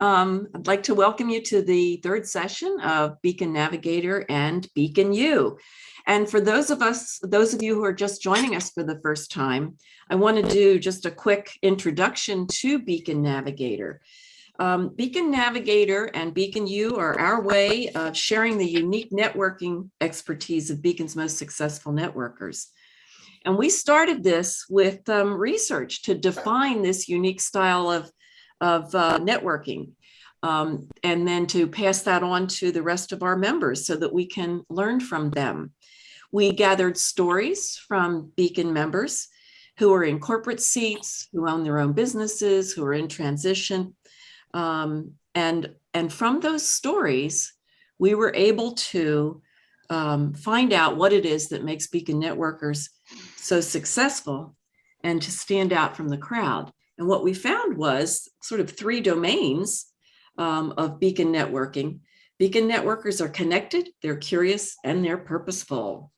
I'd like to welcome you to the third session of Beacon Navigator and Beacon U. And for those of you who are just joining us for the first time, I want to do just a quick introduction to Beacon Navigator. Beacon Navigator and Beacon U are our way of sharing the unique networking expertise of Beacon's most successful networkers. And we started this with research to define this unique style of networking, and then to pass that on to the rest of our members so that we can learn from them. We gathered stories from Beacon members who are in corporate seats, who own their own businesses, who are in transition. And from those stories, we were able to find out what it is that makes Beacon networkers so successful and to stand out from the crowd. And what we found was sort of three domains of Beacon networking. Beacon networkers are connected, they're curious, and they're purposeful.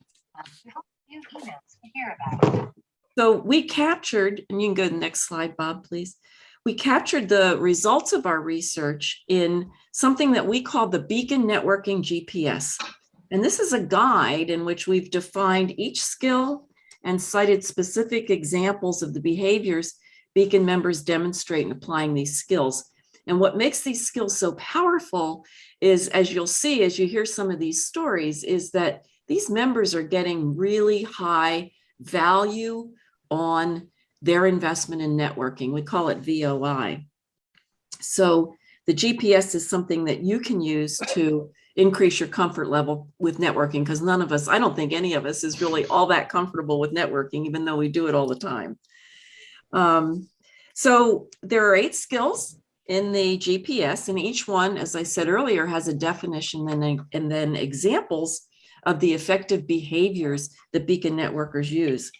So we captured, and you can go to the next slide, Bob, please. We captured the results of our research in something that we call the Beacon Networking GPS. And this is a guide in which we've defined each skill and cited specific examples of the behaviors Beacon members demonstrate in applying these skills. And what makes these skills so powerful is, as you'll see, as you hear some of these stories, is that these members are getting really high value on their investment in networking. We call it VOI. So the GPS is something that you can use to increase your comfort level with networking, because none of us, I don't think any of us is really all that comfortable with networking, even though we do it all the time. So there are 8 skills in the GPS, and each one, as I said earlier, has a definition and then examples of the effective behaviors that Beacon networkers use.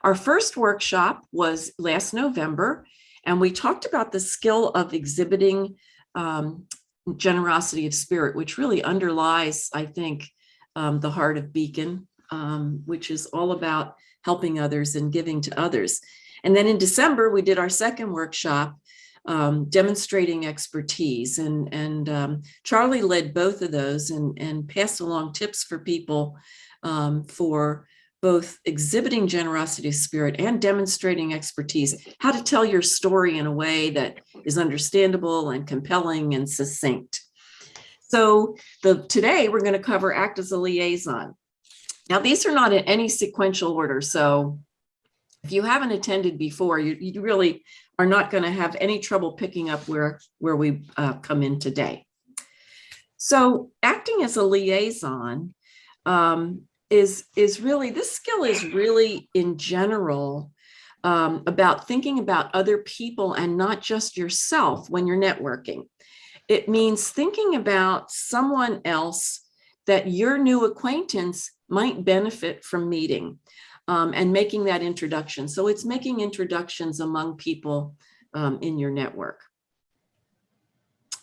Our first workshop was last November, and we talked about the skill of exhibiting generosity of spirit, which really underlies, I think, the heart of Beacon, which is all about helping others and giving to others. And then in December, we did our second workshop, demonstrating expertise. And Charlie led both of those and passed along tips for people for both exhibiting generosity of spirit and demonstrating expertise, how to tell your story in a way that is understandable and compelling and succinct. So today we're going to cover act as a liaison. Now, these are not in any sequential order. So if you haven't attended before, you really are not going to have any trouble picking up where we come in today. So acting as a liaison is really, this skill is really in general about thinking about other people and not just yourself when you're networking. It means thinking about someone else that your new acquaintance might benefit from meeting, and making that introduction. So it's making introductions among people in your network.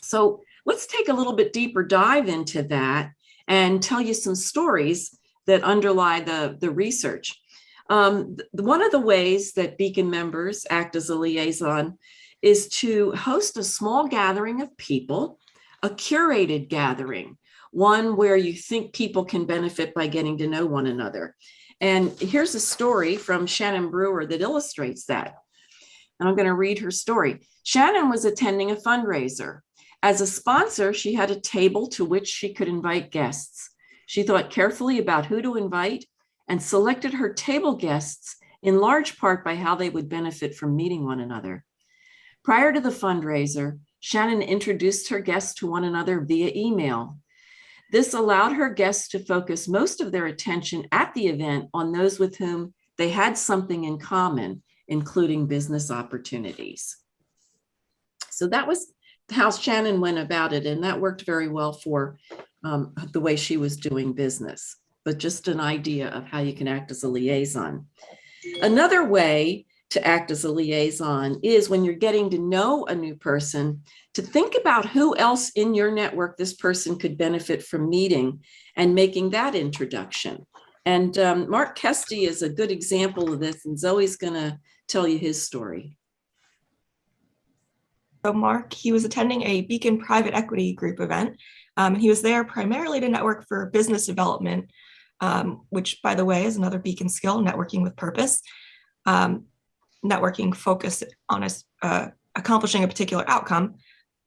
So let's take a little bit deeper dive into that and tell you some stories that underlie the research. One of the ways that Beacon members act as a liaison is to host a small gathering of people, a curated gathering, one where you think people can benefit by getting to know one another. And here's a story from Shannon Brewer that illustrates that. And I'm going to read her story. Shannon was attending a fundraiser. As a sponsor, she had a table to which she could invite guests. She thought carefully about who to invite and selected her table guests in large part by how they would benefit from meeting one another. Prior to the fundraiser, Shannon introduced her guests to one another via email. This allowed her guests to focus most of their attention at the event on those with whom they had something in common, including business opportunities. So that was how Shannon went about it, and that worked very well for the way she was doing business, but just an idea of how you can act as a liaison. Another way to act as a liaison is when you're getting to know a new person, to think about who else in your network this person could benefit from meeting and making that introduction. And Mark Kesty is a good example of this, and Zoe's going to tell you his story. So Mark, he was attending a Beacon private equity group event. And he was there primarily to network for business development, which, by the way, is another Beacon skill, networking with purpose. Networking focused on accomplishing a particular outcome.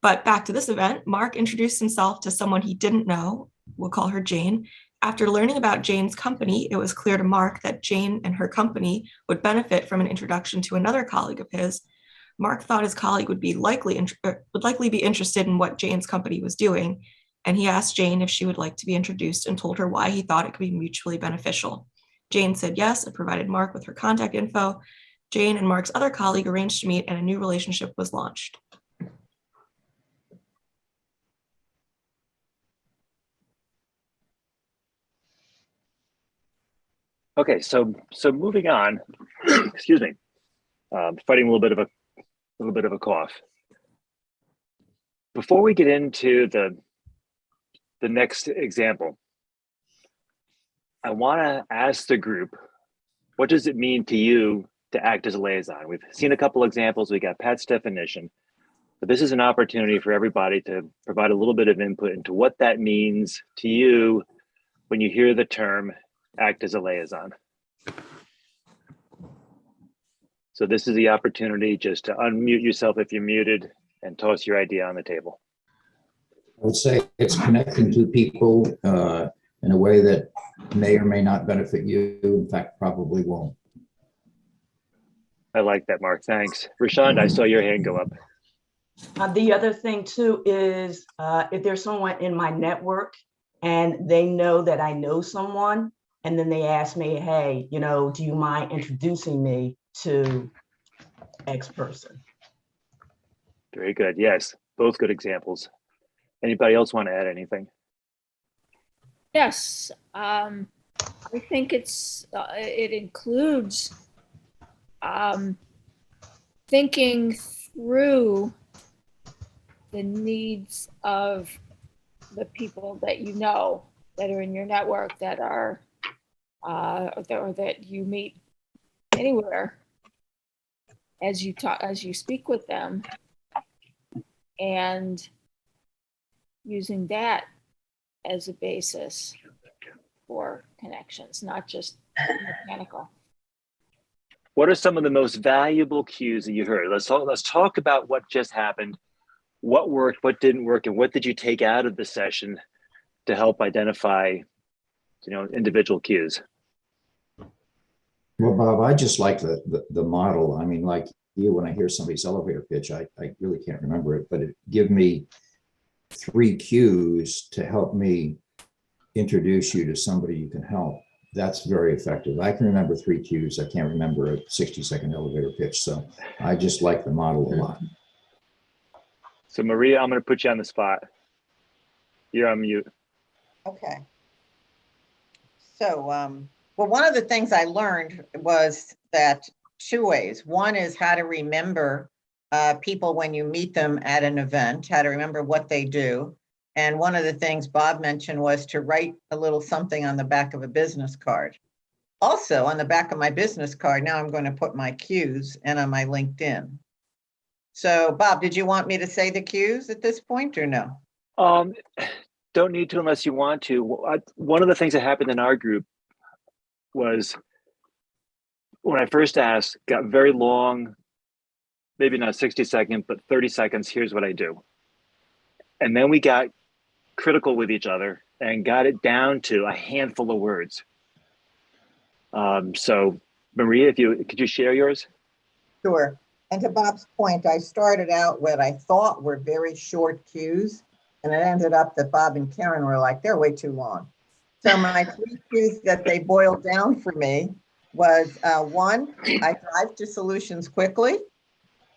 But back to this event, Mark introduced himself to someone he didn't know. We'll call her Jane. After learning about Jane's company, it was clear to Mark that Jane and her company would benefit from an introduction to another colleague of his. Mark thought his colleague would likely be interested in what Jane's company was doing, and he asked Jane if she would like to be introduced and told her why he thought it could be mutually beneficial. Jane said yes and provided Mark with her contact info. Jane and Mark's other colleague arranged to meet, and a new relationship was launched. Okay, so moving on. Excuse me, fighting a little bit of a cough. Before we get into the next example, I want to ask the group, what does it mean to you to act as a liaison? We've seen a couple examples. We got Pat's definition, but this is an opportunity for everybody to provide a little bit of input into what that means to you when you hear the term act as a liaison. So this is the opportunity just to unmute yourself if you're muted and toss your idea on the table. I would say it's connecting to people in a way that may or may not benefit you. In fact, probably won't. I like that, Mark. Thanks. Rashonda, I saw your hand go up. The other thing too is if there's someone in my network and they know that I know someone, and then they ask me, hey, you know, do you mind introducing me to X person? Very good. Yes, both good examples. Anybody else want to add anything? Yes, I think it includes thinking through the needs of the people that you know that are in your network that are or that you meet anywhere as you speak with them, and using that as a basis for connections, not just mechanical. What are some of the most valuable cues that you heard? Let's talk about what just happened, what worked, what didn't work, and what did you take out of the session to help identify, individual cues? Well, Bob, I just like the model. I mean, like you, when I hear somebody's elevator pitch, I really can't remember it, but it give me 3 cues to help me introduce you to somebody you can help. That's very effective. I can remember 3 cues. I can't remember a 60-second elevator pitch. So I just like the model a lot. So Maria, I'm going to put you on the spot. You're on mute. Okay. So, well, one of the things I learned was that 2 ways. One is how to remember people when you meet them at an event, how to remember what they do. And one of the things Bob mentioned was to write a little something on the back of a business card. Also, on the back of my business card, now I'm going to put my cues and on my LinkedIn. So, Bob, did you want me to say the cues at this point or no? Don't need to unless you want to. One of the things that happened in our group was when I first asked, got very long, maybe not 60 seconds, but 30 seconds, here's what I do. And then we got critical with each other and got it down to a handful of words. So Maria, could you share yours? Sure. And to Bob's point, I started out what I thought were very short cues, and it ended up that Bob and Karen were like, they're way too long. So my 3 cues that they boiled down for me was 1, I drive to solutions quickly.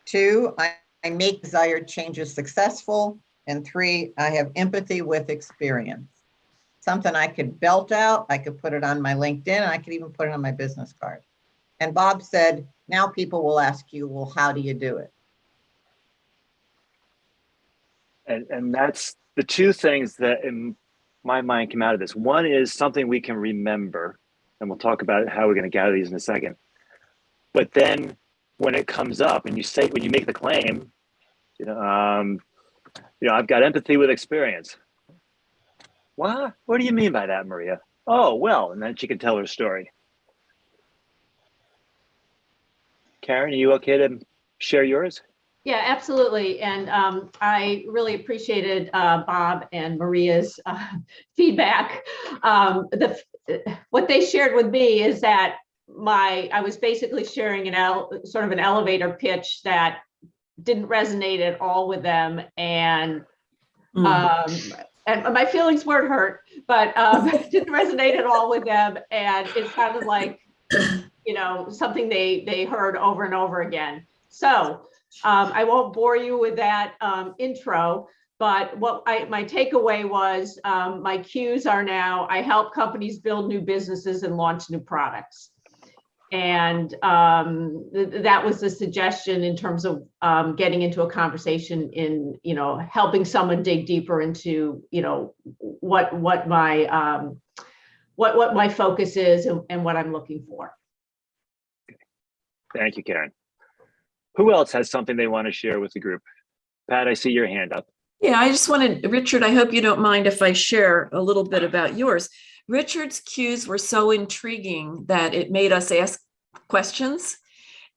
2, I make desired changes successful. And 3, I have empathy with experience. Something I could belt out, I could put it on my LinkedIn, I could even put it on my business card. And Bob said, now people will ask you, well, how do you do it? And that's the 2 things that in my mind came out of this. One is something we can remember, and we'll talk about how we're going to gather these in a second. But then when it comes up and when you make the claim, I've got empathy with experience. What do you mean by that, Maria? Oh, well, and then she can tell her story. Karen, are you okay to share yours? Yeah, absolutely. And I really appreciated Bob and Maria's feedback. What they shared with me is that I was basically sharing sort of an elevator pitch that didn't resonate at all with them. And my feelings weren't hurt, but didn't resonate at all with them. And it sounded like, something they heard over and over again. So I won't bore you with that intro, but my takeaway was my cues are now, I help companies build new businesses and launch new products. And that was the suggestion in terms of getting into a conversation in, helping someone dig deeper into, what my focus is and what I'm looking for. Thank you, Karen. Who else has something they want to share with the group? Pat, I see your hand up. Yeah, I just wanted, Richard, I hope you don't mind if I share a little bit about yours. Richard's cues were so intriguing that it made us ask questions.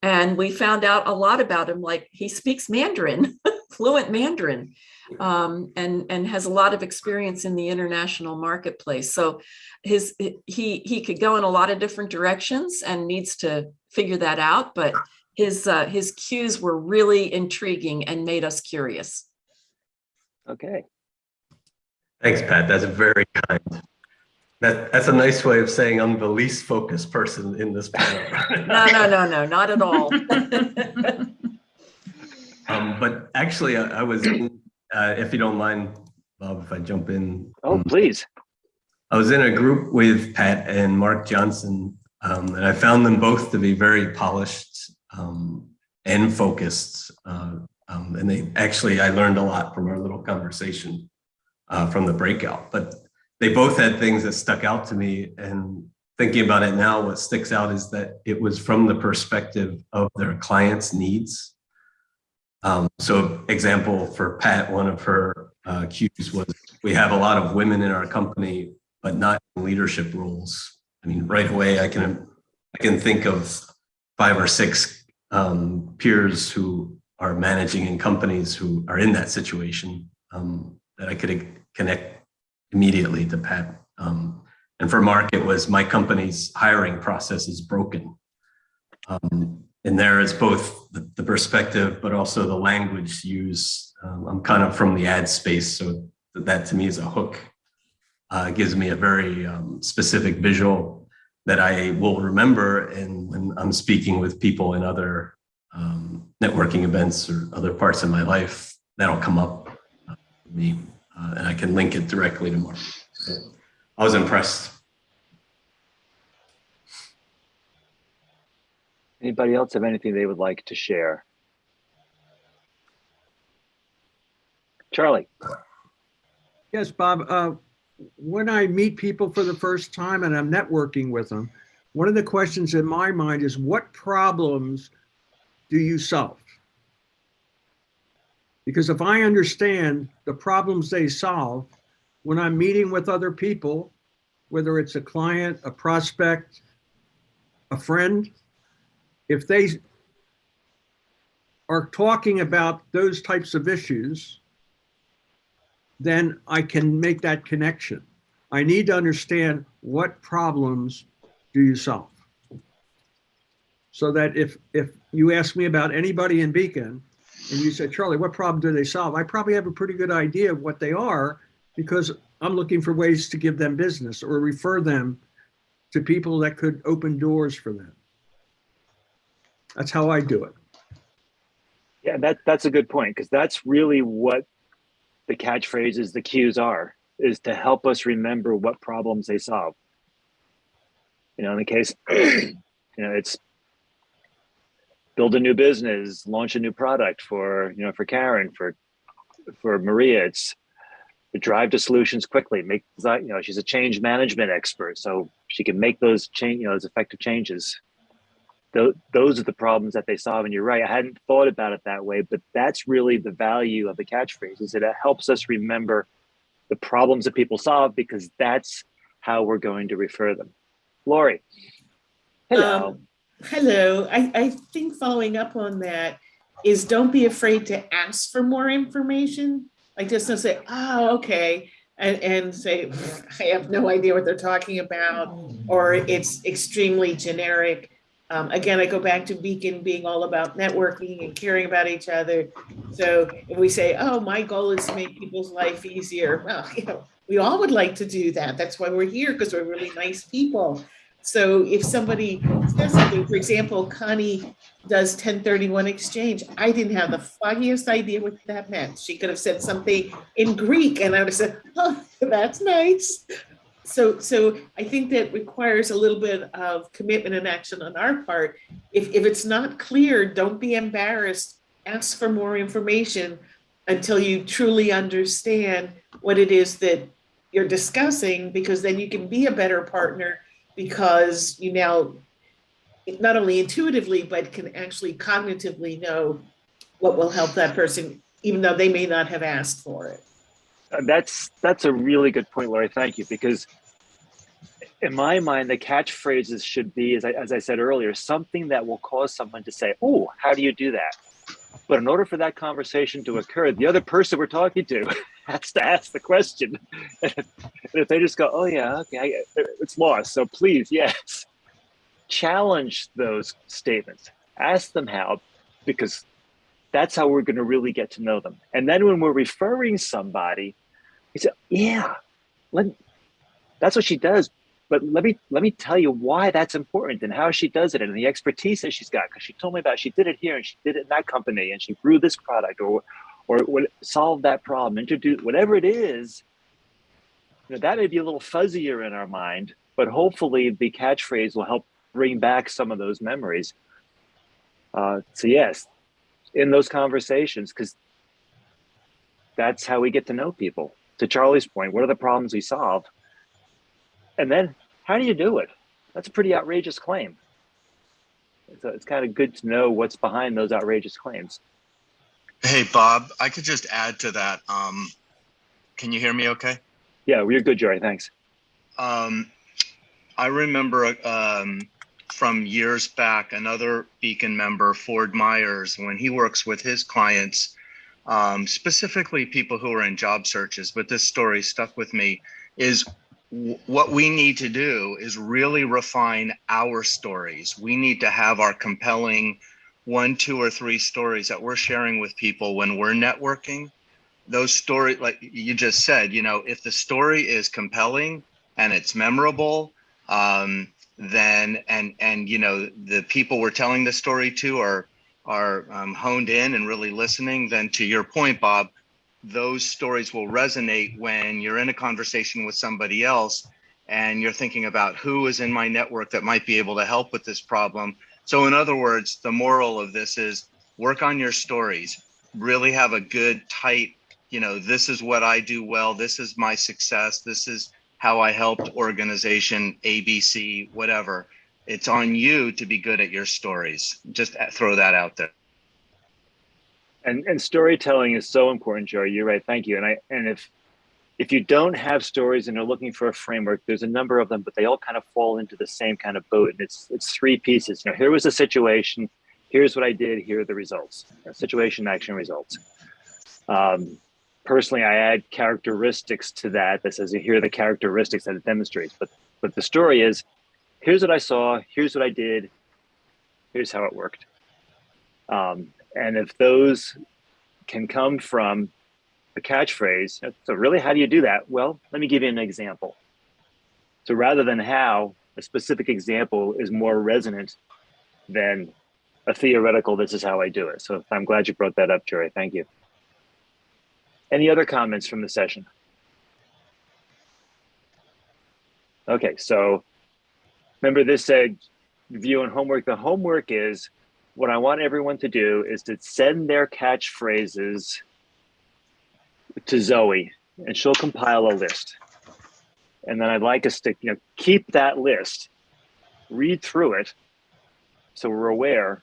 And we found out a lot about him, like he speaks Mandarin, fluent Mandarin, and has a lot of experience in the international marketplace. So he could go in a lot of different directions and needs to figure that out. But his cues were really intriguing and made us curious. Okay. Thanks, Pat. That's very kind. That's a nice way of saying I'm the least focused person in this panel. No, not at all. But actually, I was, if you don't mind, Bob, if I jump in. Oh, please. I was in a group with Pat and Mark Johnson, and I found them both to be very polished and focused. And I learned a lot from our little conversation from the breakout. But they both had things that stuck out to me, and thinking about it now, what sticks out is that it was from the perspective of their clients' needs. So example for Pat, one of her cues was, we have a lot of women in our company, but not in leadership roles. I mean, right away, I can think of 5 or 6 peers who are managing in companies who are in that situation that I could connect immediately to Pat. And for Mark, it was, my company's hiring process is broken. And there is both the perspective, but also the language used. I'm kind of from the ad space, so that to me is a hook. Gives me a very specific visual that I will remember. And when I'm speaking with people in other networking events or other parts of my life, that'll come up for me. And I can link it directly to Mark. So I was impressed. Anybody else have anything they would like to share? Charlie. Yes, Bob. When I meet people for the first time and I'm networking with them, one of the questions in my mind is, what problems do you solve? Because if I understand the problems they solve, when I'm meeting with other people, whether it's a client, a prospect, a friend, if they are talking about those types of issues, then I can make that connection. I need to understand, what problems do you solve? So that if you ask me about anybody in Beacon and you say, Charlie, what problem do they solve? I probably have a pretty good idea of what they are, because I'm looking for ways to give them business or refer them to people that could open doors for them. That's how I do it. Yeah, that's a good point, because that's really what the catchphrases, the cues are, is to help us remember what problems they solve. In the case, it's build a new business, launch a new product for Karen, for Maria, it's the drive to solutions quickly. She's a change management expert, so she can make those those effective changes. those are the problems that they solve. And you're right, I hadn't thought about it that way, but that's really the value of the catchphrase, is that it helps us remember the problems that people solve, because that's how we're going to refer them. Lori. Hello. Hello. I think following up on that is, don't be afraid to ask for more information. Like, just don't say, oh, okay, and say, I have no idea what they're talking about, or it's extremely generic. Again, I go back to Beacon being all about networking and caring about each other. So if we say, oh, my goal is to make people's life easier, well, we all would like to do that. That's why we're here, because we're really nice people. So if somebody says something, for example, Connie does 1031 exchange, I didn't have the foggiest idea what that meant. She could have said something in Greek and I would have said, oh, that's nice. So I think that requires a little bit of commitment and action on our part. If it's not clear, don't be embarrassed. Ask for more information until you truly understand what it is that you're discussing, because then you can be a better partner, because you now not only intuitively, but can actually cognitively know what will help that person, even though they may not have asked for it. That's a really good point, Lori. Thank you. Because in my mind, the catchphrases should be, as I said earlier, something that will cause someone to say, oh, how do you do that? But in order for that conversation to occur, the other person we're talking to has to ask the question. And if they just go, oh yeah, okay, it's lost, so please, yes. Challenge those statements. Ask them how, because that's how we're going to really get to know them. And then when we're referring somebody, we say, yeah, that's what she does. But let me tell you why that's important and how she does it and the expertise that she's got, because she told me about, she did it here and she did it in that company and she grew this product or solved that problem, introduced whatever it is. That may be a little fuzzier in our mind, but hopefully the catchphrase will help bring back some of those memories. So yes, in those conversations, because that's how we get to know people. To Charlie's point, what are the problems we solve? And then how do you do it? That's a pretty outrageous claim. So it's kind of good to know what's behind those outrageous claims. Hey, Bob, I could just add to that. Can you hear me okay? Yeah, we're good, Jory, thanks. I remember from years back, another Beacon member, Ford Myers, when he works with his clients, specifically people who are in job searches, but this story stuck with me, is what we need to do is really refine our stories. We need to have our compelling 1, 2, or 3 stories that we're sharing with people when we're networking. Those stories, like you just said, if the story is compelling and it's memorable, then the people we're telling the story to are honed in and really listening, then to your point, Bob, those stories will resonate when you're in a conversation with somebody else and you're thinking about who is in my network that might be able to help with this problem. So in other words, the moral of this is work on your stories, really have a good, tight, this is what I do well, this is my success, this is how I helped organization ABC, whatever. It's on you to be good at your stories. Just throw that out there. And storytelling is so important, Jory. You're right. Thank you. And if you don't have stories and you're looking for a framework, there's a number of them, but they all kind of fall into the same kind of boat. And it's 3 pieces. Here was the situation. Here's what I did. Here are the results. Situation, action, results. Personally, I add characteristics to that says, here are the characteristics that it demonstrates. But the story is, here's what I saw. Here's what I did. Here's how it worked. And if those can come from a catchphrase, so really, how do you do that? Well, let me give you an example. So rather than how, a specific example is more resonant than a theoretical, this is how I do it. So I'm glad you brought that up, Jerry. Thank you. Any other comments from the session? Okay, so remember this said review and homework. The homework is, what I want everyone to do is to send their catchphrases to Zoe and she'll compile a list. And then I'd like us to keep that list, read through it, so we're aware,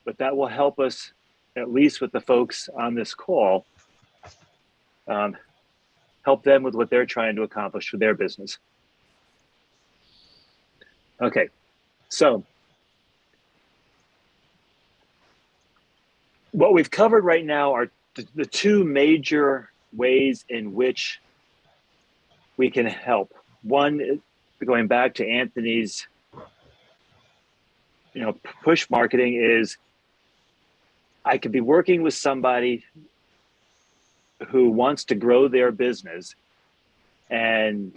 but that will help us, at least with the folks on this call, help them with what they're trying to accomplish for their business. Okay, so what we've covered right now are the two major ways in which we can help. One, going back to Anthony's, push marketing, is I could be working with somebody who wants to grow their business, and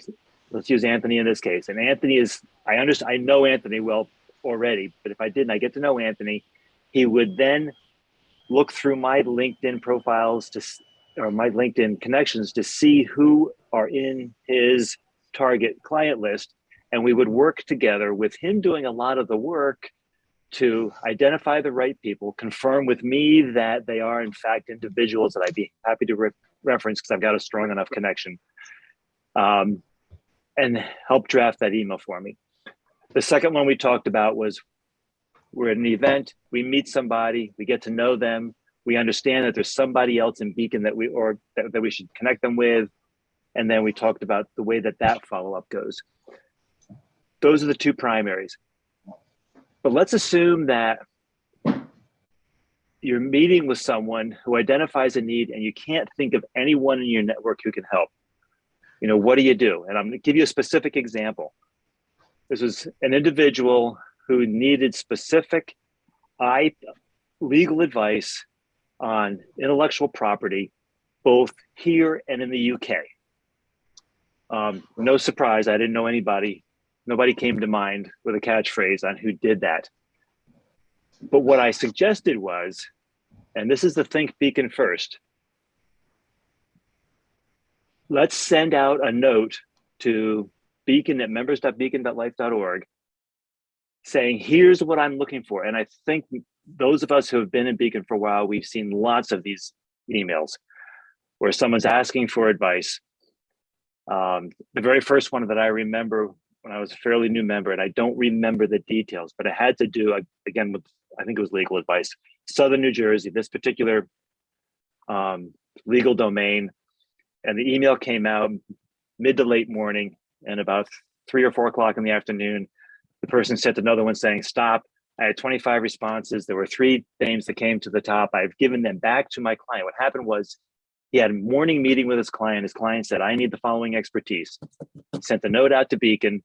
let's use Anthony in this case. And Anthony is, I know Anthony well already, but if I didn't, I get to know Anthony, he would then look through my LinkedIn profiles or my LinkedIn connections to see who are in his target client list. And we would work together with him doing a lot of the work to identify the right people, confirm with me that they are in fact individuals that I'd be happy to reference because I've got a strong enough connection, and help draft that email for me. The second one we talked about was, we're at an event, we meet somebody, we get to know them, we understand that there's somebody else in Beacon that we should connect them with, and then we talked about the way that follow-up goes. Those are the two primaries. But let's assume that you're meeting with someone who identifies a need and you can't think of anyone in your network who can help. What do you do? And I'm going to give you a specific example. This was an individual who needed specific legal advice on intellectual property, both here and in the UK. No surprise, I didn't know anybody. Nobody came to mind with a catchphrase on who did that. But what I suggested was, and this is the think Beacon first, let's send out a note to Beacon at members.beacon.life.org saying, here's what I'm looking for. And I think those of us who have been in Beacon for a while, we've seen lots of these emails where someone's asking for advice. The very first one that I remember when I was a fairly new member, and I don't remember the details, but it had to do, again, with, I think it was legal advice, Southern New Jersey, this particular legal domain. And the email came out mid to late morning, and about 3 or 4 o'clock in the afternoon, the person sent another one saying, stop. I had 25 responses. There were 3 names that came to the top. I've given them back to my client. What happened was he had a morning meeting with his client. His client said, I need the following expertise. He sent the note out to Beacon.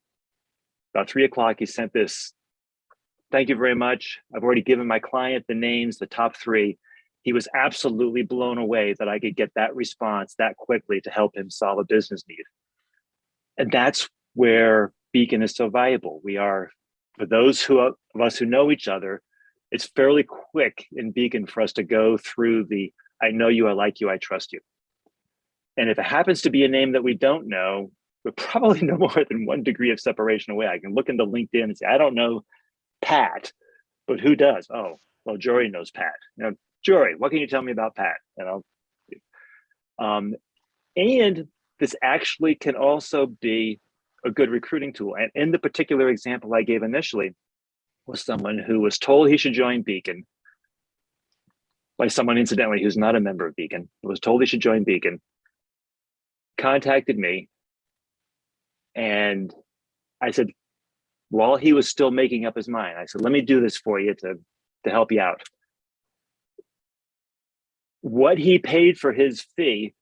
About 3 o'clock, he sent this, thank you very much. I've already given my client the names, the top 3. He was absolutely blown away that I could get that response that quickly to help him solve a business need. And that's where Beacon is so valuable. We are, for those of us who know each other, it's fairly quick in Beacon for us to go through the, I know you, I like you, I trust you. And if it happens to be a name that we don't know, we're probably no more than 1 degree of separation away. I can look into LinkedIn and say, I don't know Pat, but who does? Oh, well, Jory knows Pat. Jory, what can you tell me about Pat? And this actually can also be a good recruiting tool. And in the particular example I gave initially was someone who was told he should join Beacon by someone, incidentally, who's not a member of Beacon, was told he should join Beacon, contacted me. And I said, while he was still making up his mind, I said, let me do this for you to help you out. What he paid for his fee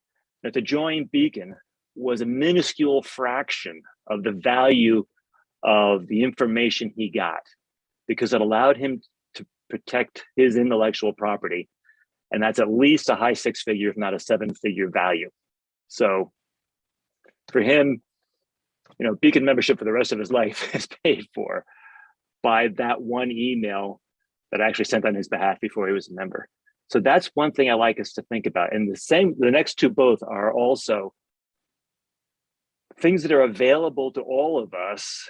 to join Beacon was a minuscule fraction of the value of the information he got, because it allowed him to protect his intellectual property. And that's at least a high 6-figure, if not a 7-figure value. So for him, Beacon membership for the rest of his life is paid for by that one email that I actually sent on his behalf before he was a member. So that's one thing I like us to think about. And the next two both are also things that are available to all of us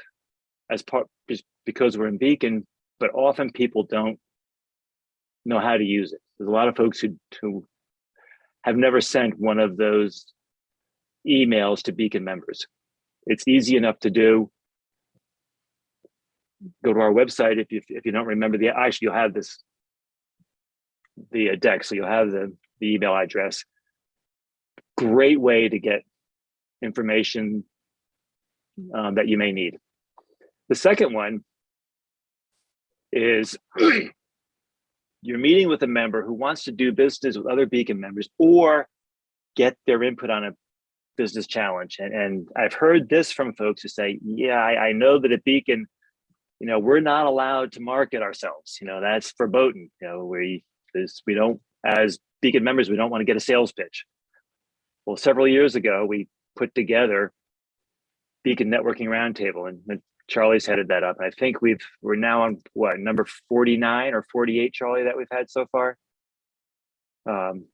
as part, just because we're in Beacon, but often people don't know how to use it. There's a lot of folks who have never sent one of those emails to Beacon members. It's easy enough to do. go to our website. If you don't remember actually, you'll have the deck, so you'll have the email address. Great way to get information that you may need. The second one is you're meeting with a member who wants to do business with other Beacon members or get their input on a business challenge. And I've heard this from folks who say, yeah, I know that at Beacon, we're not allowed to market ourselves. That's verboten. We don't, as Beacon members, we don't want to get a sales pitch. Well, several years ago, we put together Beacon Networking Roundtable, and Charlie's headed that up. I think we're now on number 49 or 48, Charlie, that we've had so far.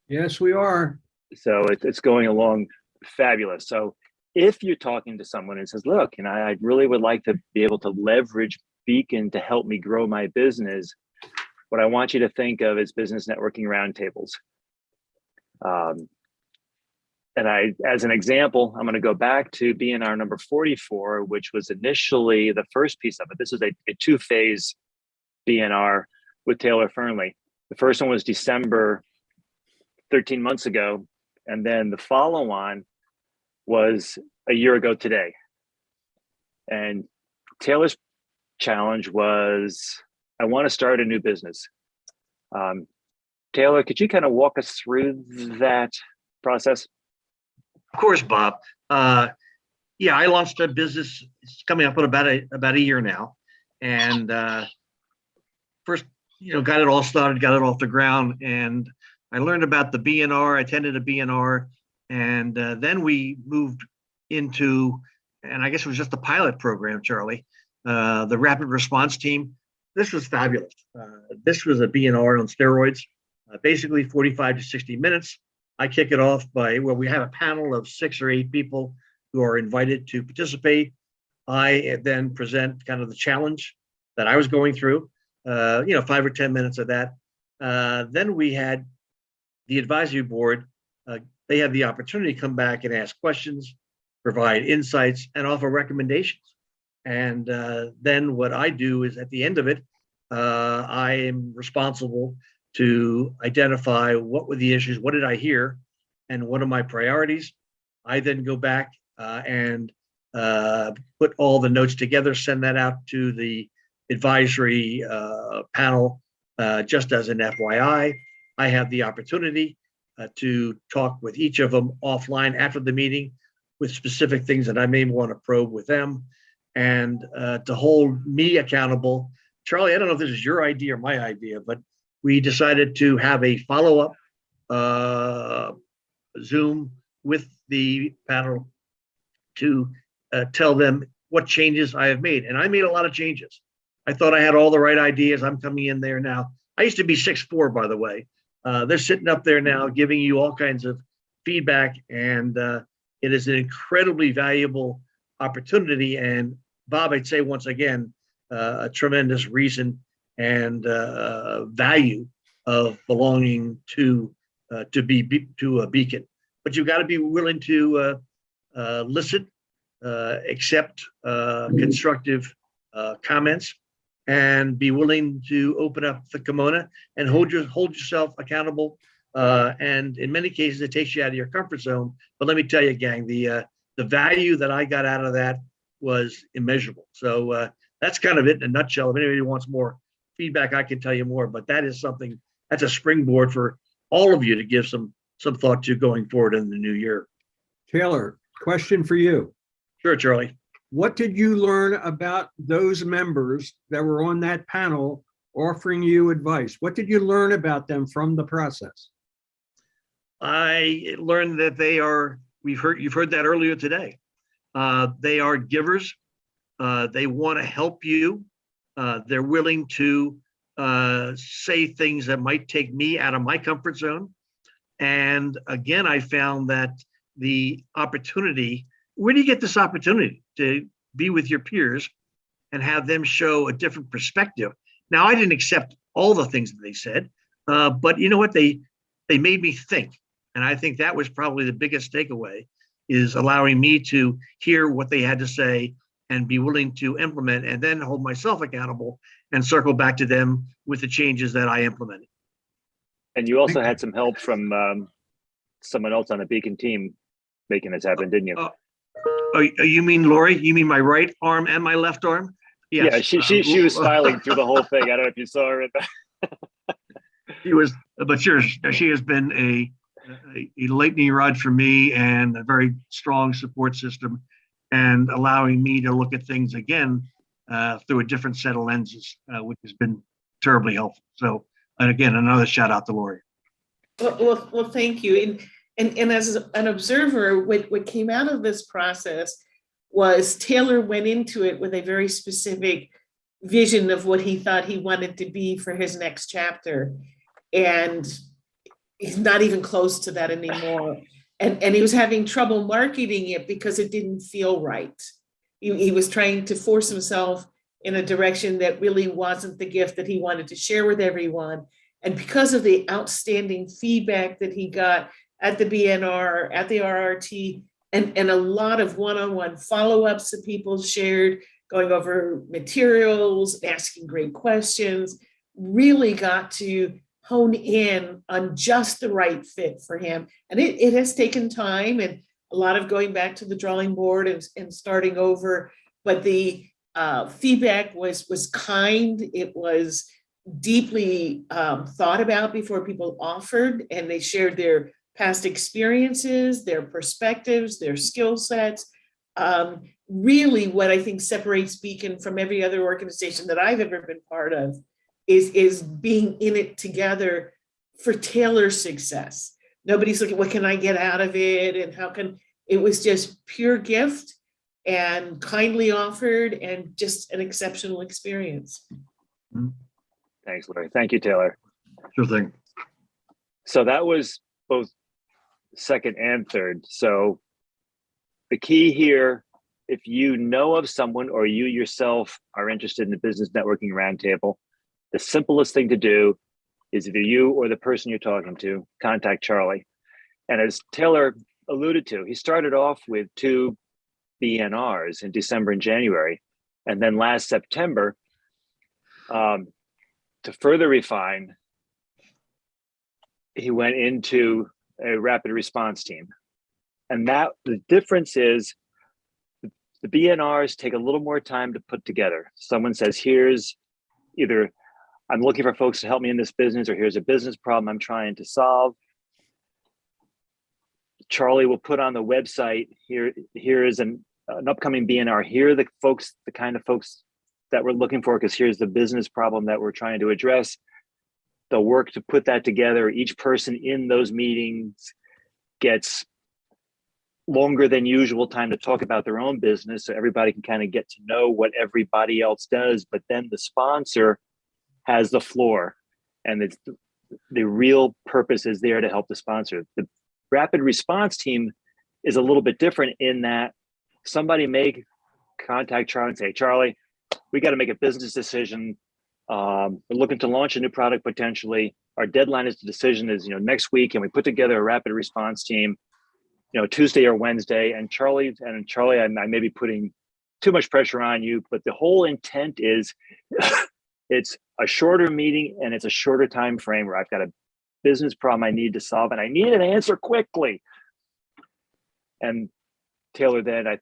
Yes, we are. So it's going along fabulous. So if you're talking to someone and says, look, I really would like to be able to leverage Beacon to help me grow my business, what I want you to think of is business networking roundtables. And as an example, I'm going to go back to BNR number 44, which was initially the first piece of it. This is a two-phase BNR with Taylor Fernley. The first one was December 13 months ago. And then the follow-on was a year ago today. And Taylor's challenge was, I want to start a new business. Taylor, could you kind of walk us through that process? Of course, Bob. Yeah, I launched a business. It's coming up on about a year now, and first, got it all started, got it off the ground, and I learned about the BNR. I attended a BNR, and then we moved into, and I guess it was just a pilot program, Charlie, the rapid response team. This was fabulous. This was a BNR on steroids, basically 45 to 60 minutes. I kick it off by, we have a panel of 6 or 8 people who are invited to participate. I then present kind of the challenge that I was going through, 5 or 10 minutes of that. Then we had the advisory board. They had the opportunity to come back and ask questions, provide insights, and offer recommendations. And then what I do is at the end of it, I am responsible to identify what were the issues, what did I hear, and what are my priorities. I then go back and put all the notes together, send that out to the advisory panel. Just as an FYI, I have the opportunity to talk with each of them offline after the meeting with specific things that I may want to probe with them, and to hold me accountable. Charlie, I don't know if this is your idea or my idea, but we decided to have a follow-up Zoom with the panel to tell them what changes I have made. And I made a lot of changes. I thought I had all the right ideas. I'm coming in there now. I used to be 6'4", by the way. They're sitting up there now giving you all kinds of feedback, and it is an incredibly valuable opportunity. And Bob, I'd say once again, a tremendous reason and value of belonging to a Beacon. But you've got to be willing to listen, accept constructive comments, and be willing to open up the kimono and hold yourself accountable. And in many cases, it takes you out of your comfort zone. But let me tell you, gang, the value that I got out of that was immeasurable. So that's kind of it in a nutshell. If anybody wants more feedback, I can tell you more. But that is something that's a springboard for all of you to give some thought to going forward in the new year. Taylor, question for you. Sure, Charlie. What did you learn about those members that were on that panel offering you advice? What did you learn about them from the process? I learned that you've heard that earlier today. They are givers. They want to help you. They're willing to say things that might take me out of my comfort zone. And again, I found that the opportunity, where do you get this opportunity to be with your peers and have them show a different perspective? Now, I didn't accept all the things that they said, but you know what? They made me think. And I think that was probably the biggest takeaway, is allowing me to hear what they had to say and be willing to implement, and then hold myself accountable and circle back to them with the changes that I implemented. And you also had some help from someone else on the Beacon team making this happen, didn't you? Oh, you mean Lori? You mean my right arm and my left arm? Yes. Yeah, she was smiling through the whole thing. I don't know if you saw her. She was, but sure, she has been a lightning rod for me and a very strong support system, and allowing me to look at things again through a different set of lenses, which has been terribly helpful. So, and again, another shout out to Lori. Well, thank you. And as an observer, what came out of this process was Taylor went into it with a very specific vision of what he thought he wanted to be for his next chapter. And he's not even close to that anymore. And he was having trouble marketing it because it didn't feel right. He was trying to force himself in a direction that really wasn't the gift that he wanted to share with everyone. And because of the outstanding feedback that he got at the BNR, at the RRT, and a lot of one-on-one follow-ups that people shared, going over materials, asking great questions, really got to hone in on just the right fit for him. And it has taken time and a lot of going back to the drawing board and starting over, but the feedback was kind. It was deeply thought about before people offered, and they shared their past experiences, their perspectives, their skill sets. Really what I think separates Beacon from every other organization that I've ever been part of is being in it together for Taylor's success. Nobody's looking, what can I get out of it? And how can, it was just pure gift and kindly offered and just an exceptional experience. Thanks, Larry. Thank you, Taylor. Sure thing. So that was both second and third. So the key here, if you know of someone or you yourself are interested in the business networking roundtable, the simplest thing to do is either you or the person you're talking to contact Charlie. And as Taylor alluded to, he started off with 2 BNRs in December and January. And then last September, to further refine, he went into a rapid response team. And that the difference is the BNRs take a little more time to put together. Someone says, here's either I'm looking for folks to help me in this business, or here's a business problem I'm trying to solve. Charlie will put on the website, here is an upcoming BNR. Here are the folks, the kind of folks that we're looking for, because here's the business problem that we're trying to address. They'll work to put that together. Each person in those meetings gets longer than usual time to talk about their own business, so everybody can kind of get to know what everybody else does. But then the sponsor has the floor, and it's the real purpose is there to help the sponsor. The rapid response team is a little bit different in that somebody may contact Charlie and say, Charlie, we got to make a business decision. We're looking to launch a new product potentially. Our deadline is the decision is, next week, and we put together a rapid response team, Tuesday or Wednesday. And Charlie, I may be putting too much pressure on you, but the whole intent is it's a shorter meeting and it's a shorter time frame where I've got a business problem I need to solve and I need an answer quickly. And Taylor then,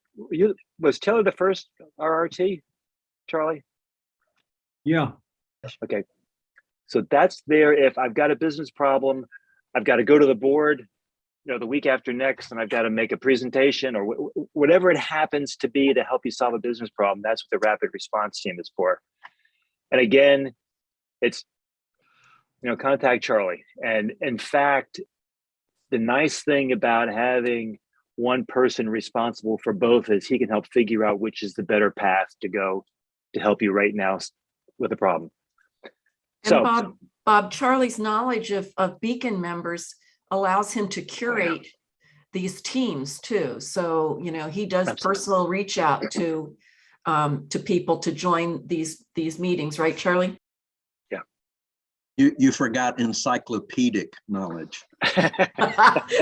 was Taylor the first RRT, Charlie? Yeah. Okay. So that's there. If I've got a business problem, I've got to go to the board, the week after next, and I've got to make a presentation or whatever it happens to be to help you solve a business problem. That's what the rapid response team is for. And again, it's, contact Charlie. And in fact, the nice thing about having one person responsible for both is he can help figure out which is the better path to go to help you right now with a problem. And So Bob, Charlie's knowledge of Beacon members allows him to curate these teams too. So, he does Absolutely. personal reach out to people to join these meetings, right, Charlie? Yeah. You forgot encyclopedic knowledge.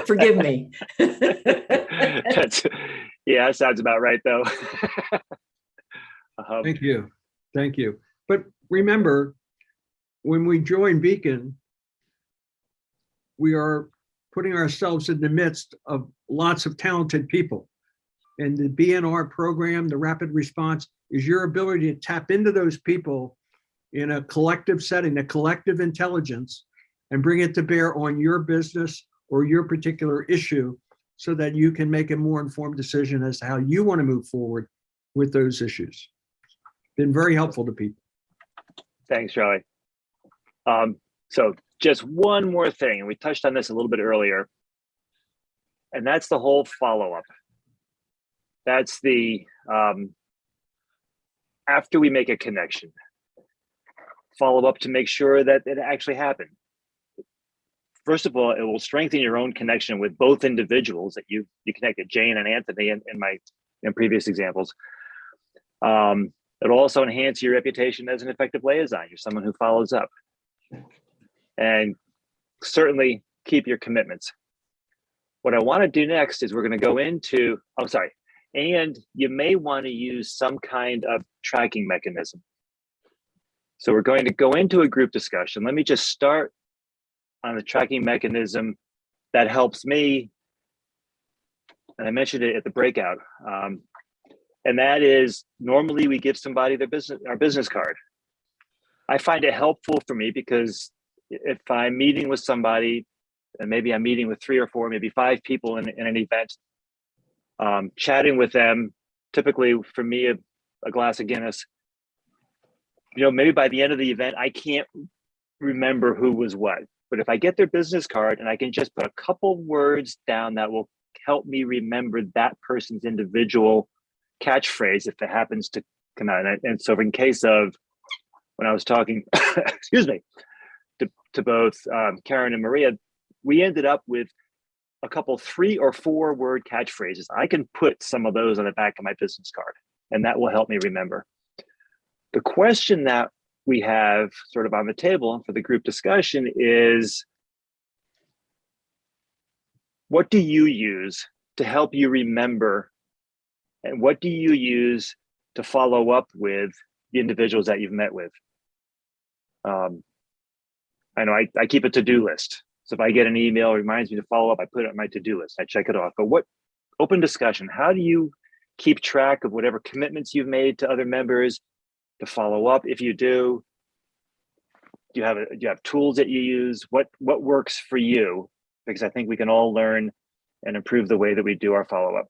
Forgive me. That sounds about right though. Thank you. Thank you. But remember, when we join Beacon, we are putting ourselves in the midst of lots of talented people. And the BNR program, the rapid response, is your ability to tap into those people in a collective setting, a collective intelligence, and bring it to bear on your business or your particular issue so that you can make a more informed decision as to how you want to move forward with those issues. Been very helpful to people. Thanks, Charlie. So just one more thing, and we touched on this a little bit earlier, and that's the whole follow-up. That's the, after we make a connection, follow up to make sure that it actually happened. First of all, it will strengthen your own connection with both individuals that you connected, Jane and Anthony in previous examples. It'll also enhance your reputation as an effective liaison. You're someone who follows up. And certainly keep your commitments. What I want to do next is we're going to go into, and you may want to use some kind of tracking mechanism. So we're going to go into a group discussion. Let me just start on the tracking mechanism that helps me. And I mentioned it at the breakout. And that is, normally we give somebody our business card. I find it helpful for me because if I'm meeting with somebody, and maybe I'm meeting with 3 or 4, maybe 5 people in an event, chatting with them, typically for me, a glass of Guinness, maybe by the end of the event, I can't remember who was what. But if I get their business card and I can just put a couple words down that will help me remember that person's individual catchphrase if it happens to come out. And so in case of when I was talking, excuse me, to both Karen and Maria, we ended up with a couple 3 or 4 word catchphrases. I can put some of those on the back of my business card, and that will help me remember. The question that we have sort of on the table for the group discussion is, what do you use to help you remember? And what do you use to follow up with the individuals that you've met with? I know I keep a to-do list. So if I get an email, it reminds me to follow up, I put it on my to-do list, I check it off. But what open discussion, how do you keep track of whatever commitments you've made to other members to follow up? If you do, do you have tools that you use? What works for you? Because I think we can all learn and improve the way that we do our follow-up.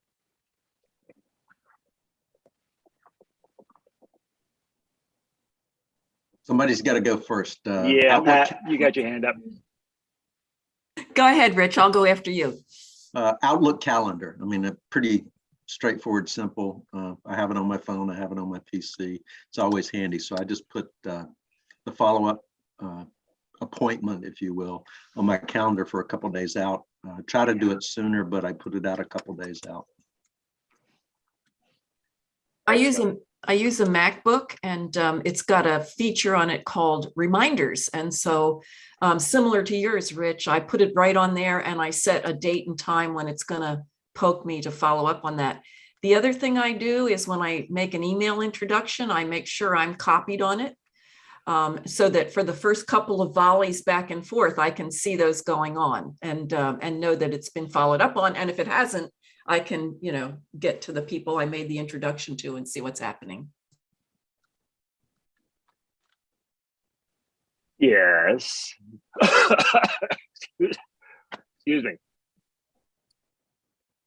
Somebody's got to go first. Yeah, Pat, you got your hand up. Go ahead, Rich. I'll go after you. Outlook calendar. I mean, a pretty straightforward, simple. I have it on my phone. I have it on my PC. It's always handy. So I just put the follow-up appointment, if you will, on my calendar for a couple of days out. Try to do it sooner, but I put it out a couple of days out. I use a MacBook, and it's got a feature on it called reminders. And so similar to yours, Rich, I put it right on there and I set a date and time when it's going to poke me to follow up on that. The other thing I do is when I make an email introduction, I make sure I'm copied on it so that for the first couple of volleys back and forth, I can see those going on and know that it's been followed up on. And if it hasn't, I can, get to the people I made the introduction to and see what's happening. Yes. Excuse me.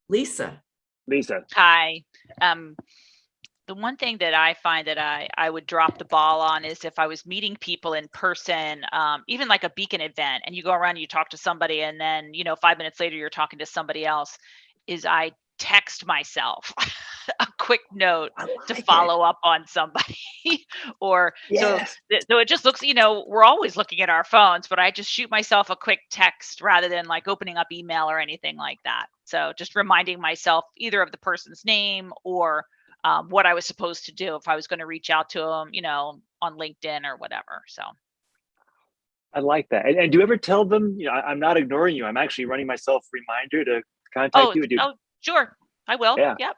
Lisa. Hi. The one thing that I find that I would drop the ball on is if I was meeting people in person, even like a Beacon event, and you go around and you talk to somebody, and then 5 minutes later you're talking to somebody else, is I text myself a quick note to follow up on somebody or Yes. so it just looks, we're always looking at our phones, but I just shoot myself a quick text rather than like opening up email or anything like that. So just reminding myself either of the person's name or what I was supposed to do if I was going to reach out to them, on LinkedIn or whatever. So I like that. And do you ever tell them, I'm not ignoring you, I'm actually running myself a reminder to contact you? Oh, sure. I will. Yeah. Yep.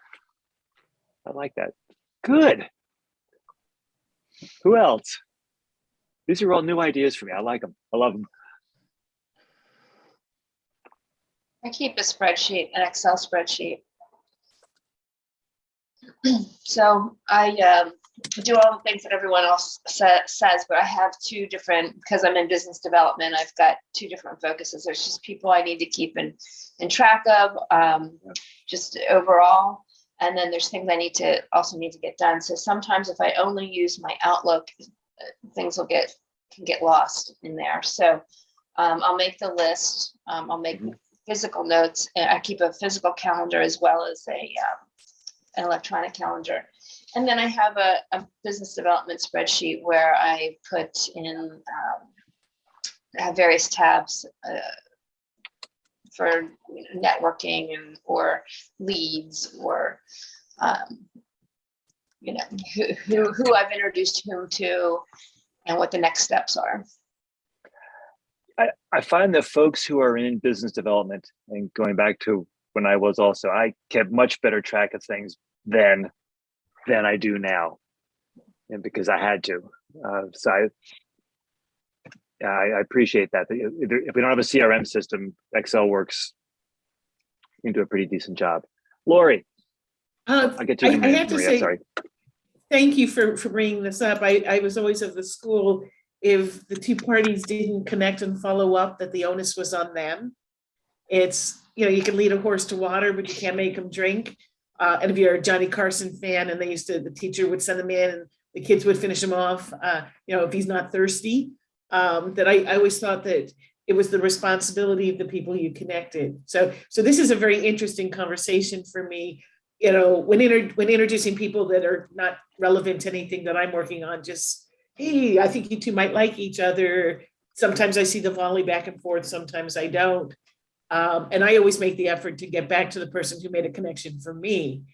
I like that. Good. Who else? These are all new ideas for me. I like them. I love them. I keep a spreadsheet, an Excel spreadsheet. So I do all the things that everyone else says, but I have two different, because I'm in business development, I've got two different focuses. There's just people I need to keep in track of, just overall. And then there's things I also need to get done. So sometimes if I only use my Outlook, things can get lost in there. So I'll make the list. I'll make physical notes. I keep a physical calendar as well as an electronic calendar. And then I have a business development spreadsheet where I put in have various tabs for networking or leads or who I've introduced whom to and what the next steps are. I find that folks who are in business development, and going back to when I was also, I kept much better track of things than I do now, and because I had to. So I appreciate that. If we don't have a CRM system, Excel works. You can do a pretty decent job. Lori, I'll get to you in a minute. I have to Maria, say, sorry. Thank you for bringing this up. I was always of the school, if the two parties didn't connect and follow up, that the onus was on them. It's, you can lead a horse to water, but you can't make him drink. And if you're a Johnny Carson fan, and the teacher would send them in and the kids would finish him off, if he's not thirsty, that I always thought that it was the responsibility of the people you connected. So this is a very interesting conversation for me. When introducing people that are not relevant to anything that I'm working on, just, hey, I think you two might like each other. Sometimes I see the volley back and forth, sometimes I don't. And I always make the effort to get back to the person who made a connection for me.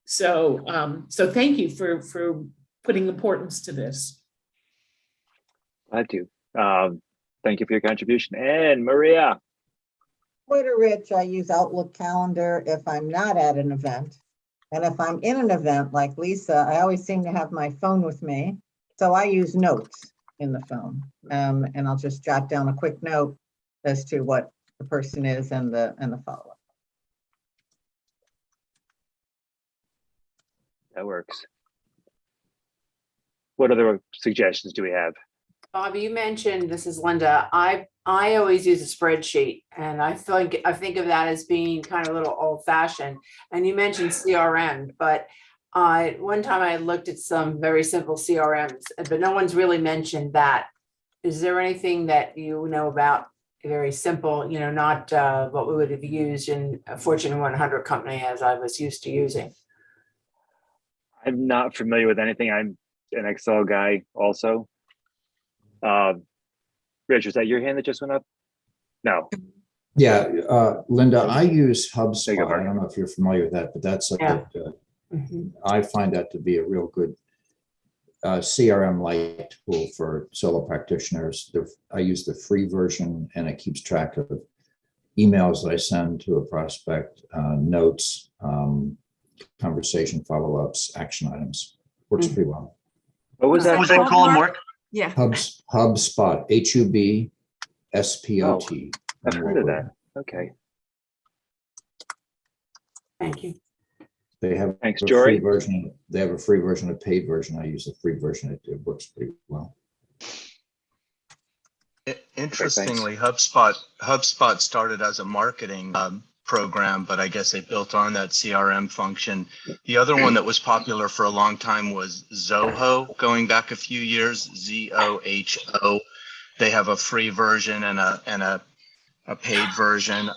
So thank you for putting importance to this. Glad to. Thank you for your contribution. And Maria. Twitter Rich, I use Outlook Calendar if I'm not at an event. And if I'm in an event like Lisa, I always seem to have my phone with me. So I use notes in the phone. And I'll just jot down a quick note as to what the person is and the follow-up. That works. What other suggestions do we have? Bob, you mentioned, this is Linda, I always use a spreadsheet, and I think of that as being kind of a little old fashioned. And you mentioned CRM, but one time I looked at some very simple CRMs, but no one's really mentioned that. Is there anything that you know about very simple, not what we would have used in a Fortune 100 company as I was used to using? I'm not familiar with anything. I'm an Excel guy also. Rich, was that your hand that just went up? No. Yeah, Linda, I use Hubspot. I don't know if you're familiar with that, but that's I find that to be a real good CRM light tool for solo practitioners. I use the free version, and it keeps track of emails that I send to a prospect, notes, conversation follow-ups, action items. Works pretty well. What was that called, Mark? Yeah. Hubspot, HUBSPOT. I've heard of that. Okay. Thank you. They have Thanks, a Jory. free version. They have a free version, a paid version. I use the free version. It works pretty well. Interestingly, HubSpot started as a marketing program, but I guess they built on that CRM function. The other one that was popular for a long time was Zoho, going back a few years, ZOHO. They have a free version and a paid version.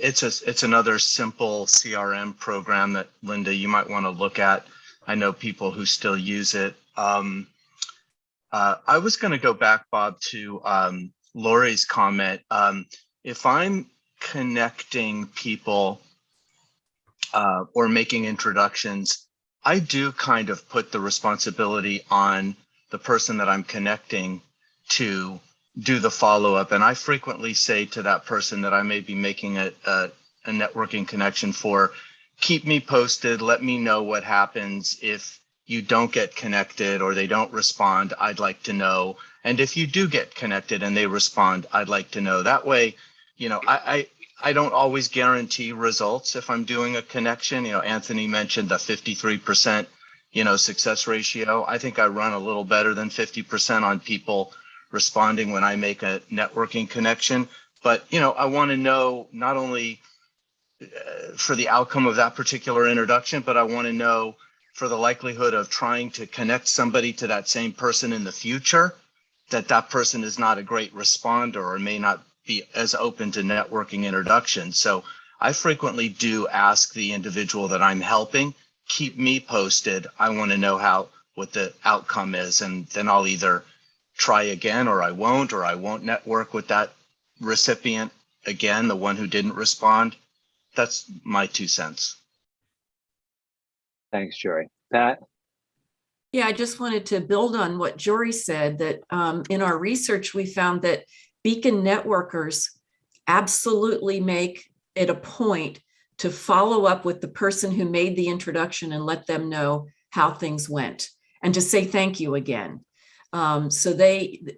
It's another simple CRM program that, Linda, you might want to look at. I know people who still use it. I was going to go back, Bob, to Lori's comment. If I'm connecting people or making introductions, I do kind of put the responsibility on the person that I'm connecting to do the follow-up. And I frequently say to that person that I may be making a networking connection for, keep me posted, let me know what happens. If you don't get connected or they don't respond, I'd like to know. And if you do get connected and they respond, I'd like to know. That way, I don't always guarantee results if I'm doing a connection. Anthony mentioned the 53%, success ratio. I think I run a little better than 50% on people responding when I make a networking connection. But, I want to know not only for the outcome of that particular introduction, but I want to know for the likelihood of trying to connect somebody to that same person in the future, that person is not a great responder or may not be as open to networking introductions. So I frequently do ask the individual that I'm helping, keep me posted. I want to know what the outcome is, and then I'll either try again or I won't network with that recipient again, the one who didn't respond. That's my 2 cents. Thanks, Jory. Pat? Yeah, I just wanted to build on what Jory said, that in our research, we found that Beacon networkers absolutely make it a point to follow up with the person who made the introduction and let them know how things went and to say thank you again. So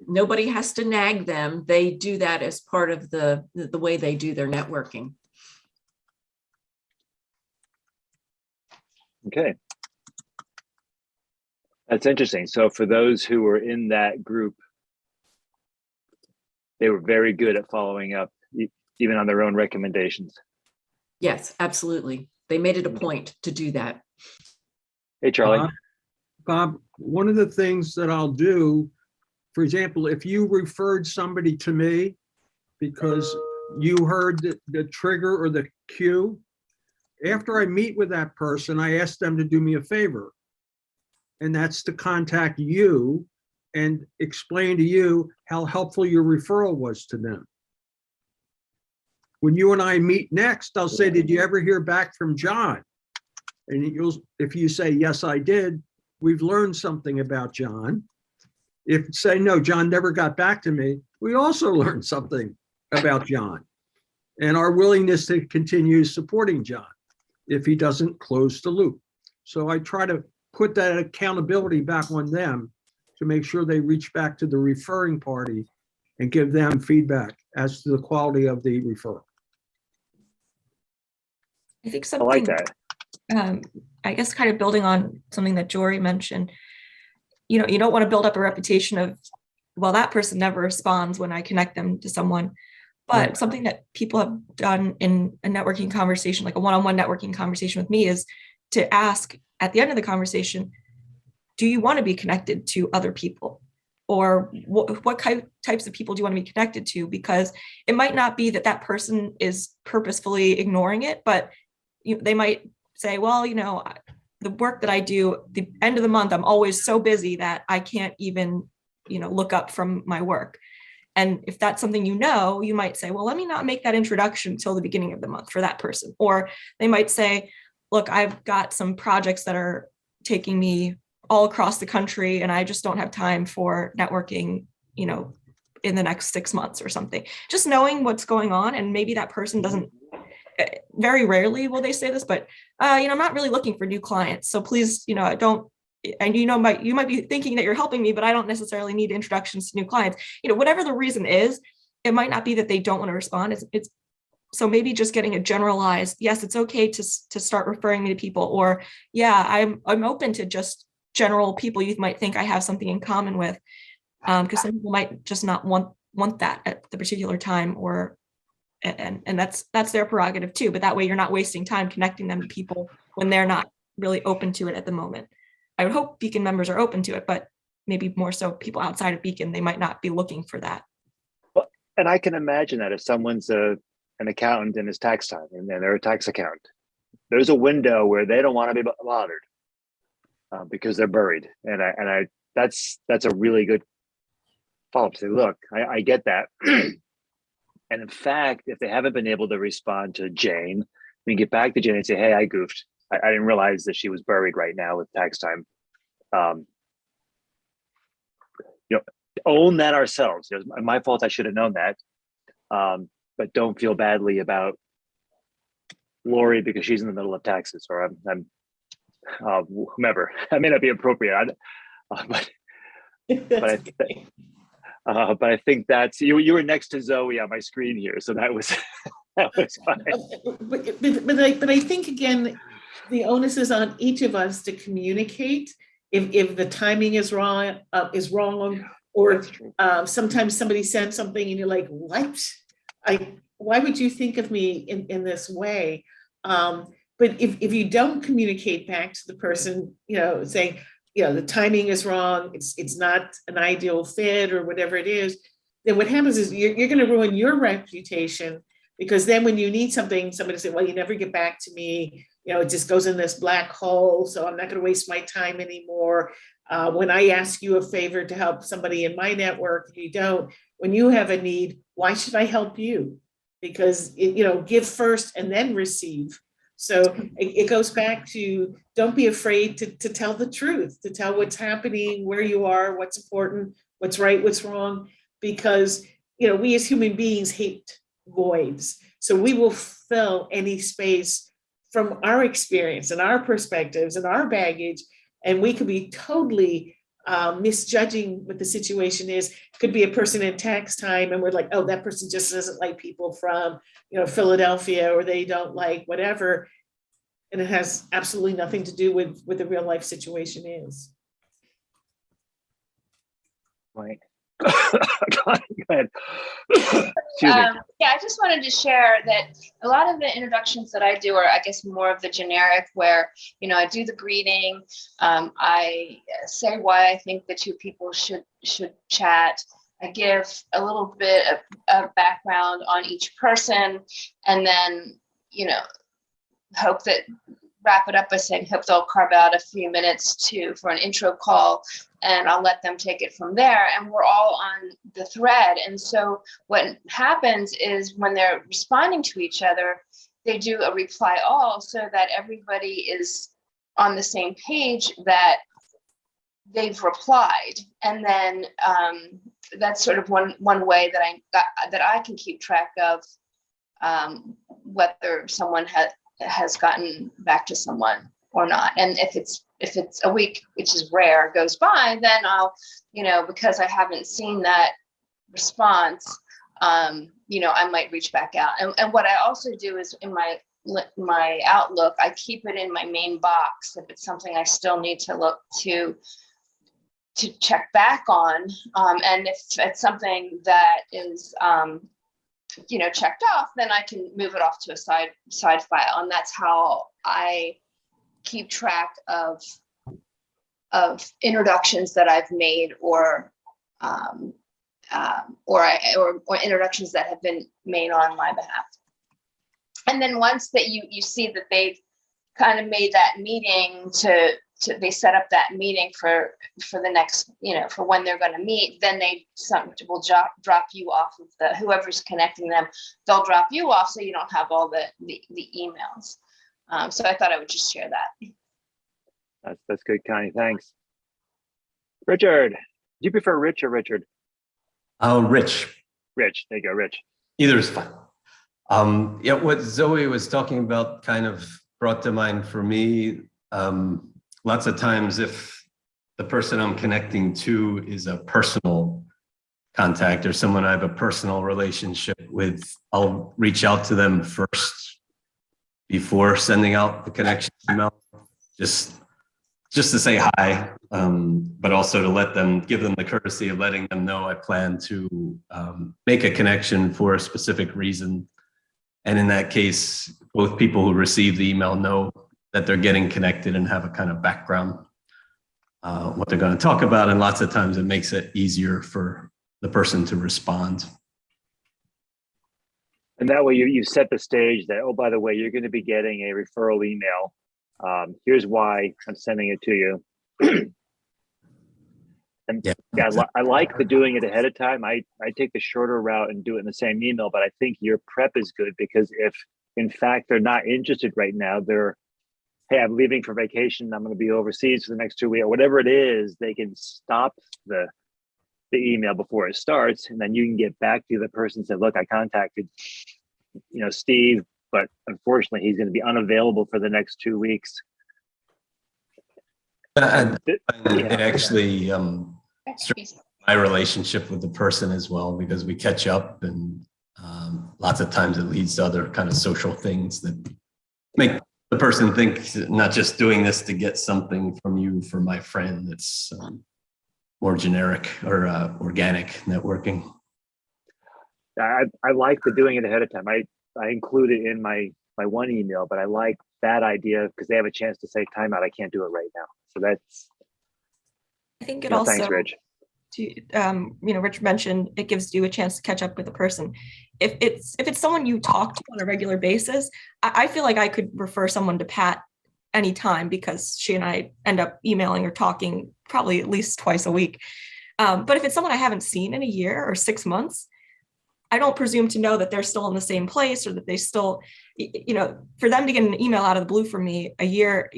nobody has to nag them. They do that as part of the way they do their networking. Okay. That's interesting. So for those who were in that group, they were very good at following up, even on their own recommendations. Yes, absolutely. They made it a point to do that. Hey, Charlie. Bob, one of the things that I'll do, for example, if you referred somebody to me because you heard the trigger or the cue, after I meet with that person, I ask them to do me a favor. And that's to contact you and explain to you how helpful your referral was to them. When you and I meet next, I'll say, did you ever hear back from John? And if you say, yes, I did, we've learned something about John. If you say, no, John never got back to me, we also learned something about John and our willingness to continue supporting John if he doesn't close the loop. So I try to put that accountability back on them to make sure they reach back to the referring party and give them feedback as to the quality of the referral. I think I something, like that. I guess kind of building on something that Jory mentioned, you don't want to build up a reputation of, well, that person never responds when I connect them to someone. But something that people have done in a networking conversation, like a one-on-one networking conversation with me, is to ask at the end of the conversation, do you want to be connected to other people? Or what types of people do you want to be connected to? Because it might not be that person is purposefully ignoring it, but they might say, well, the work that I do, the end of the month, I'm always so busy that I can't even, look up from my work. And if that's something you might say, well, let me not make that introduction until the beginning of the month for that person. Or they might say, look, I've got some projects that are taking me all across the country and I just don't have time for networking, in the next 6 months or something. Just knowing what's going on, and maybe that person doesn't, very rarely will they say this, but I'm not really looking for new clients. So please, don't, and you might be thinking that you're helping me, but I don't necessarily need introductions to new clients. Whatever the reason is, it might not be that they don't want to respond. It's so maybe just getting a generalized, yes, it's okay to start referring me to people, or yeah, I'm open to just general people you might think I have something in common with, because some people might just not want that at the particular time, or and that's their prerogative too. But that way you're not wasting time connecting them to people when they're not really open to it at the moment. I would hope Beacon members are open to it, but maybe more so people outside of Beacon, they might not be looking for that. Well, and I can imagine that if someone's an accountant and it's tax time and they're a tax accountant, there's a window where they don't want to be bothered because they're buried. And that's a really good follow-up. Say, look, I get that. And in fact, if they haven't been able to respond to Jane, we get back to Jane and say, hey, I goofed. I didn't realize that she was buried right now with tax time. Own that ourselves. It was my fault. I should have known that. But don't feel badly about Lori because she's in the middle of taxes, or I'm whomever. That may not be appropriate, but I think that's you were next to Zoe on my screen here, so that was that was fine. But I think again, the onus is on each of us to communicate if the timing is wrong, or sometimes somebody sends something and you're like, what? Why would you think of me in this way? But if you don't communicate back to the person, saying, the timing is wrong, it's not an ideal fit or whatever it is, then what happens is you're going to ruin your reputation, because then when you need something, somebody say, well, you never get back to me, it just goes in this black hole, so I'm not going to waste my time anymore. When I ask you a favor to help somebody in my network, you don't. When you have a need, why should I help you? Because give first and then receive. So it goes back to, don't be afraid to tell the truth, to tell what's happening, where you are, what's important, what's right, what's wrong, because we as human beings hate voids. So we will fill any space from our experience and our perspectives and our baggage, and we could be totally misjudging what the situation is. Could be a person in tax time and we're like, oh, that person just doesn't like people from Philadelphia, or they don't like whatever, and it has absolutely nothing to do with what the real life situation is. Right. Go ahead. Excuse me. Yeah, I just wanted to share that a lot of the introductions that I do are, I guess, more of the generic, where I do the greeting, I say why I think the two people should chat. I give a little bit of background on each person, and then wrap it up by saying hope they'll carve out a few minutes for an intro call, and I'll let them take it from there, and we're all on the thread. And so what happens is when they're responding to each other, they do a reply all, so that everybody is on the same page that they've replied. And then that's sort of one way that I can keep track of whether someone has gotten back to someone or not. And if it's a week, which is rare, goes by, then I'll, because I haven't seen that response, I might reach back out. And what I also do is in my Outlook, I keep it in my main box if it's something I still need to look to check back on. And if it's something that is, checked off, then I can move it off to a side file. And that's how I keep track of introductions that I've made, or introductions that have been made on my behalf. And then once that you see that they've kind of made that meeting they set up that meeting for the next, for when they're going to meet, then they will drop you off of whoever's connecting them. They'll drop you off so you don't have all the emails. So I thought I would just share that. That's good, Connie. Thanks. Richard, do you prefer Rich or Richard? Rich. Rich. There you go, Rich. Either is fine. What Zoe was talking about kind of brought to mind for me. Lots of times, if the person I'm connecting to is a personal contact or someone I have a personal relationship with, I'll reach out to them first before sending out the connection email, just to say hi, but also to give them the courtesy of letting them know I plan to make a connection for a specific reason. And in that case, both people who receive the email know that they're getting connected and have a kind of background, what they're going to talk about. And lots of times it makes it easier for the person to respond. And that way you set the stage that, oh, by the way, you're going to be getting a referral email. Here's why I'm sending it to you. And I like the doing it ahead of time. I take the shorter route and do it in the same email, but I think your prep is good, because if in fact they're not interested right now, hey, I'm leaving for vacation, I'm going to be overseas for the next 2 weeks, or whatever it is, they can stop the email before it starts, and then you can get back to the person and say, look, I contacted Steve, but unfortunately he's going to be unavailable for the next 2 weeks. It actually strengthens my relationship with the person as well, because we catch up, and lots of times it leads to other kind of social things that make the person think not just doing this to get something from you for my friend. It's more generic or organic networking. I like the doing it ahead of time. I include it in my one email, but I like that idea because they have a chance to say timeout. I can't do it right now. So that's, I think it also, thanks, Rich. Rich mentioned it gives you a chance to catch up with a person. If it's someone you talk to on a regular basis, I feel like I could refer someone to Pat anytime, because she and I end up emailing or talking probably at least twice a week. But if it's someone I haven't seen in a year or 6 months, I don't presume to know that they're still in the same place, or that they still, for them to get an email out of the blue from me a year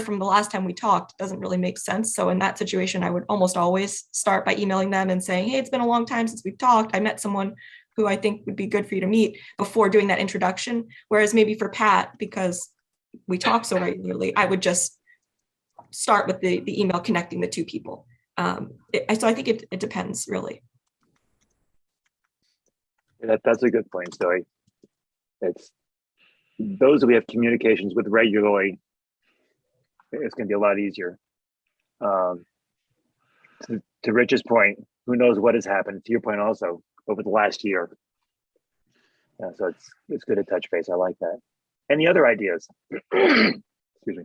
from the last time we talked doesn't really make sense. So in that situation, I would almost always start by emailing them and saying, hey, it's been a long time since we've talked. I met someone who I think would be good for you to meet, before doing that introduction. Whereas maybe for Pat, because we talk so regularly, I would just start with the email connecting the two people. So I think it depends, really. That's a good point, Zoe. It's those that we have communications with regularly, it's going to be a lot easier. To Rich's point, who knows what has happened, to your point also, over the last year. So it's good to touch base. I like that. Any other ideas? Excuse me.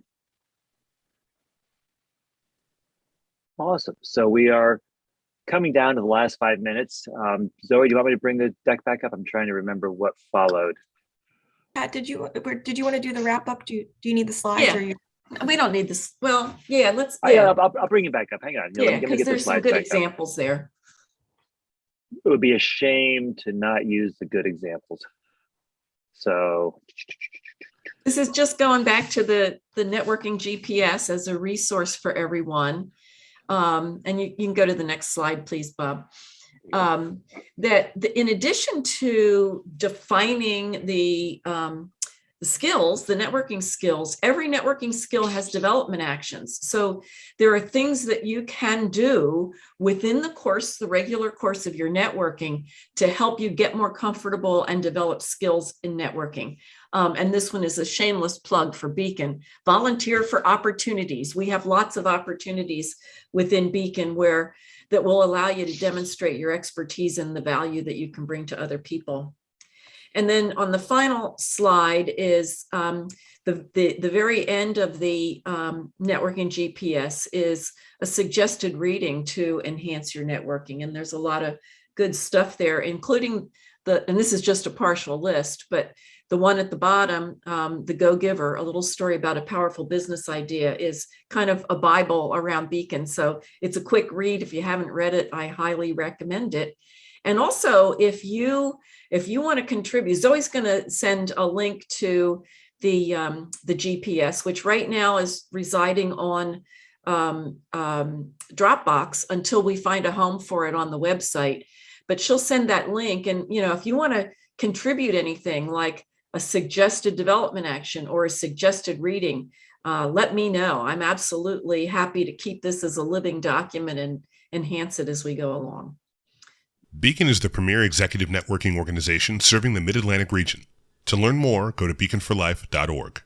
Awesome. So we are coming down to the last 5 minutes. Zoe, do you want me to bring the deck back up? I'm trying to remember what followed. Pat, did you want to do the wrap up? Do you need the slides? Yeah. Or you? We don't need this. Well, yeah, let's. Yeah, I'll bring it back up. Hang on. Yeah, because there's some good examples there. It would be a shame to not use the good examples. So this is just going back to the networking GPS as a resource for everyone. And you can go to the next slide, please, Bob. In addition to defining the skills, the networking skills, every networking skill has development actions. So there are things that you can do within the course, the regular course of your networking, to help you get more comfortable and develop skills in networking. And this one is a shameless plug for Beacon. Volunteer for opportunities. We have lots of opportunities within Beacon that will allow you to demonstrate your expertise and the value that you can bring to other people. And then on the final slide is the very end of the networking GPS is a suggested reading to enhance your networking. And there's a lot of good stuff there, including and this is just a partial list, but the one at the bottom, The Go-Giver, a little story about a powerful business idea, is kind of a Bible around Beacon. So it's a quick read. If you haven't read it, I highly recommend it. And also, if you want to contribute, Zoe's going to send a link to the GPS, which right now is residing on Dropbox until we find a home for it on the website. But she'll send that link. And, if you want to contribute anything like a suggested development action or a suggested reading, let me know. I'm absolutely happy to keep this as a living document and enhance it as we go along. Beacon is the premier executive networking organization serving the Mid-Atlantic region. To learn more, go to beaconforlife.org.